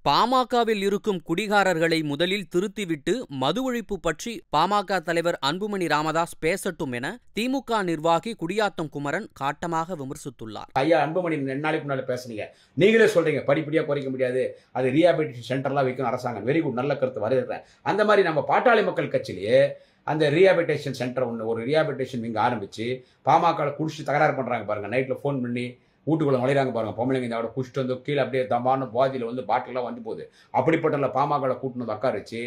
பாமகவில் இருக்கும் குடிகாரர்களை முதலில் திருத்திவிட்டு மது ஒழிப்பு பற்றி பாமக தலைவர் அன்புமணி ராமதாஸ் பேசட்டும் என திமுக நிர்வாகி குடியாத்தம் குமரன் காட்டமாக விமர்சித்துள்ளார். ஐயா அன்புமணி 2 நாளைக்கு முன்னால பேசுனீங்க, நீங்களே சொல்றீங்க படிப்படியா குறைக்க முடியாது, அது ரீஹாபிலிட்டேஷன் சென்டர்லாம் வைக்கணும் அரசாங்கம். வெரி குட், நல்ல கருத்து வருகிறேன். அந்த மாதிரி நம்ம பாட்டாளி மக்கள் கட்சியிலேயே அந்த ரீஹாபிலிட்டேஷன் சென்டர் ஒரு ரீஹாபிலிட்டேஷன் இங்கே ஆரம்பிச்சு பாமக குடிச்சு தகராறு பண்றாங்க பாருங்க. நைட்ல ஃபோன் பண்ணி வீட்டுக்குள்ள நுழைறாங்க பாருங்க. பொம்பளைங்க இந்த குடிச்சிட்டு வந்து கீழே அப்படியே தம்பான பாதியில் வந்து பாட்டிலாம் வந்து போகுது. அப்படிப்பட்ட பாமக கூட்டினு வந்து உட்காரிச்சு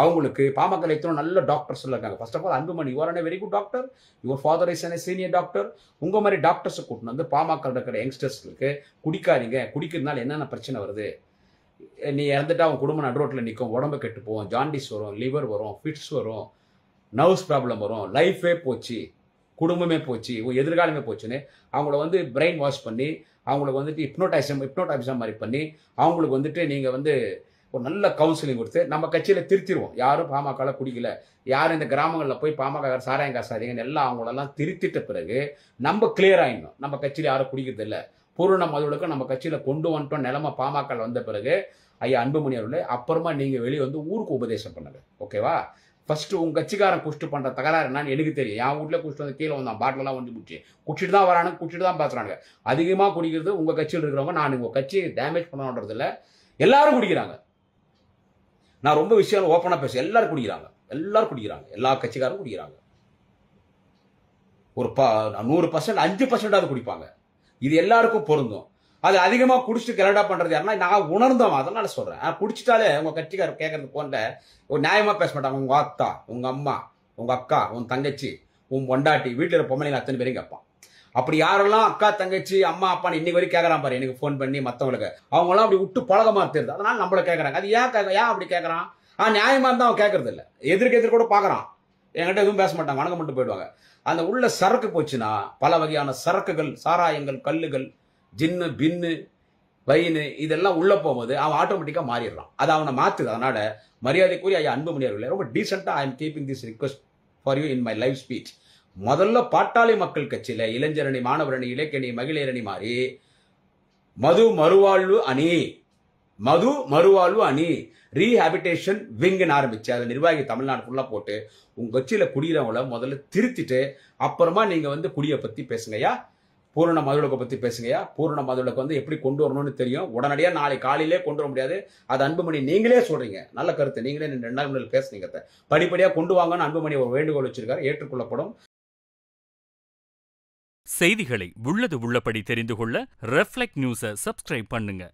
அவங்களுக்கு பாமக எத்தனை நல்ல டாக்டர்ஸ் இருக்காங்க. First of all Anbumani you are very good doctor, your father is a senior doctor. உங்க மாதிரி டாக்டர்ஸை கூட்டினு வந்து பாமக இருக்கிற யங்ஸ்டர்ஸ்களுக்கு குடிக்காதீங்க, குடிக்கிறதுனால என்னென்ன பிரச்சனை வருது, நீ இறந்துட்டா அவன் குடும்பம் நடு ரோட்டில் நிற்கும், உடம்பு கெட்டு போவோம், ஜாண்டிஸ் வரும், லிவர் வரும், ஃபிட்ஸ் வரும், நர்வ்ஸ் ப்ராப்ளம் வரும், லைஃபே போச்சு, குடும்பமே போச்சு, எதிர்காலமே போச்சுன்னு அவங்கள வந்து பிரெயின் வாஷ் பண்ணி அவங்களுக்கு வந்துட்டு ஹிப்னோடைசம் மாதிரி பண்ணி அவங்களுக்கு வந்துட்டு நீங்கள் வந்து ஒரு நல்ல கவுன்சிலிங் கொடுத்து நம்ம கட்சியில் திருத்திடுவோம். யாரும் பாமகவில் குடிக்கல, யாரும் இந்த கிராமங்களில் போய் பாமக சாராயம் காசாதீங்கன்னு எல்லாம் அவங்களெல்லாம் திருத்திட்ட பிறகு நம்ம கிளியர் ஆகிடணும். நம்ம கட்சியில் யாரும் குடிக்கிறது இல்லை, பூரண மதுவிலக்கு நம்ம கட்சியில் கொண்டு வந்துட்டோம் நிலைமை பாமக வந்த பிறகு ஐயா அன்புமணி அவர்களே அப்புறமா நீங்கள் வெளியே வந்து ஊருக்கு உபதேசம் பண்ணுங்க. ஓகேவா? ஃபர்ஸ்ட் உங்க கட்சிக்காரன் குடிச்சிட்டு பண்ற தகராறு என்னன்னு எனக்கு தெரியும். என் வீட்டுல குடிச்சிட்டு வந்து கீழே வந்தான், பாட்டிலாம் வந்து குடிச்சு குடிச்சிட்டு தான் வரானு, குடிச்சிட்டு தான் பேசுறாங்க. அதிகமா குடிக்கிறது உங்க கட்சியில் இருக்கிறவங்க. நான் உங்க கட்சியை டேமேஜ் பண்ணணுன்றது இல்லை, எல்லாரும் குடிக்கிறாங்க. நான் ரொம்ப விஷயம் ஓப்பனா பேசுறேன். எல்லாரும் குடிக்கிறாங்க, எல்லா கட்சிக்காரும் குடிக்கிறாங்க. ஒரு 100% 5% குடிப்பாங்க. இது எல்லாருக்கும் பொருந்தும். அது அதிகமா குடிச்சிட்டு கலடா பண்றது யாருன்னா நான் உணர்ந்தோம், அதனால சொல்றேன். குடிச்சிட்டாலே உங்க கட்சிக்காரர் கேட்கறது போன்ற ஒரு நியாயமா பேச மாட்டாங்க. உங்க அத்தா, உங்க அம்மா, உங்க அக்கா, உன் தங்கச்சி, உன் பொண்டாட்டி, வீட்டில் இருக்கிற பொம்பளைங்க அத்தனை பேரும் கேட்பான். அப்படி யாரெல்லாம் அக்கா தங்கச்சி அம்மா அப்பான்னு இன்னைக்கு வரைக்கும் கேட்கறான் பாரு, எனக்கு ஃபோன் பண்ணி மற்றவங்களுக்கு அவங்களாம் அப்படி விட்டு பழகமா தெரியுது. அதனால நம்மள கேட்கறாங்க. அது ஏன் அப்படி கேட்கறான்? நியாயமா இருந்தா அவன் கேட்கறது இல்லை, எதிர்க்கு கூட பாக்குறான். என்கிட்ட எதுவும் பேச மாட்டாங்க, வணக்கம் மட்டும் போயிடுவாங்க. அந்த உள்ள சரக்கு போச்சுன்னா பல வகையான சரக்குகள், சாராயங்கள், கல்லுகள், ஜின்னு, பின்னு, வைனு இதெல்லாம் உள்ள போகும்போது அவன் ஆட்டோமேட்டிக்கா மாறிடுறான். அது அவனை மாத்துது. அதனால மரியாதைக்குரிய ஐயா அன்புமணி அவர்களே ரொம்ப டீசெண்டா I am keeping this request for you in my live speech. முதல்ல பாட்டாளி மக்கள் கட்சியில இளைஞரணி, மாணவரணி, இலக்கியணி, மகளிரணி மாறி மது மறுவாழ்வு அணி ரீஹாபிடேஷன் விங்னு ஆரம்பிச்சு அதை நிர்வாகி தமிழ்நாடு ஃபுல்லா போட்டு உங்க கட்சியில குடிக்கிறவங்கள முதல்ல திருத்திட்டு அப்புறமா நீங்க வந்து குடியை பத்தி பேசுங்கய்யா, பூரண மதுவிலக்கை பத்தி பேசுங்கய்யா. பூரண மதுவிலக்கு வந்து எப்படி கொண்டு வரணும்னு தெரியும். உடனடியாக நாளை காலையிலே கொண்டு வர முடியாது. அது அன்புமணி நீங்களே சொல்றீங்க, நல்ல கருத்து. நீங்களே 2 நாள் முன்னாடி பேசுனீங்க. படிப்படியாக கொண்டு வாங்கன்னு அன்புமணி ஒரு வேண்டுகோள் வச்சிருக்காரு, ஏற்றுக்கொள்ளப்படும். செய்திகளை உள்ளது உள்ளபடி தெரிந்து கொள்ள ரெஃப்ளெக்ட் நியூஸை சப்ஸ்கிரைப் பண்ணுங்க.